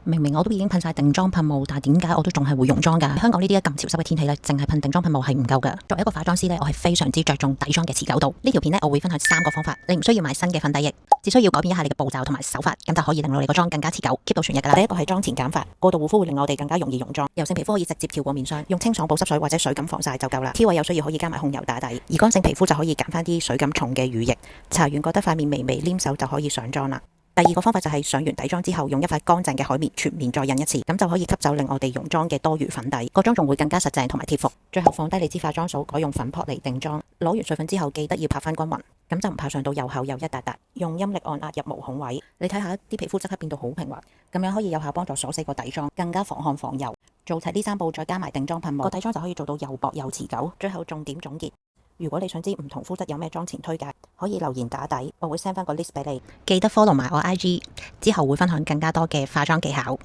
明明我都已經噴晒定妝噴霧，但係點解我都仲係會溶妝㗎？香港呢啲咁潮濕嘅天氣咧，淨係噴定妝噴霧係唔夠㗎。作為一個化妝師咧，我係非常之着重底妝嘅持久度。呢條片咧，我會分享3個方法，你唔需要買新嘅粉底液，只需要改變一下你嘅步驟同埋手法，咁就可以令到你個妝更加持久，keep 到全日㗎啦。第一個係妝前減法，過度護膚會令我哋更加容易溶妝。油性皮膚可以直接跳過面霜，用清爽保濕水或者水感防曬就夠啦。T 位有需要可以加埋控油打底，而乾性皮膚就可以揀翻啲水感重嘅乳液，搽完覺得塊面微微黏手就可以上妝啦。第二個方法就係上完底妝之後，用一塊乾淨嘅海綿全面再印一次，咁就可以吸走令我哋溶妝嘅多餘粉底，個妝仲會更加實淨同埋貼服。最後放低你支化妝掃，改用粉撲嚟定妝。攞完水分之後，記得要拍翻均勻，咁就唔怕上到又厚又一笪笪。用陰力按壓入毛孔位，你睇下啲皮膚即刻變到好平滑，咁樣可以有效幫助鎖死個底妝，更加防汗防油。做齊呢3步，再加埋定妝噴霧，個底妝就可以做到又薄又持久。最後重點總結。如果你想知唔同膚質有咩妝前推介，可以留言打底，我會 send 翻個 list 俾你。記得 follow 埋我 IG，之後會分享更加多嘅化妝技巧。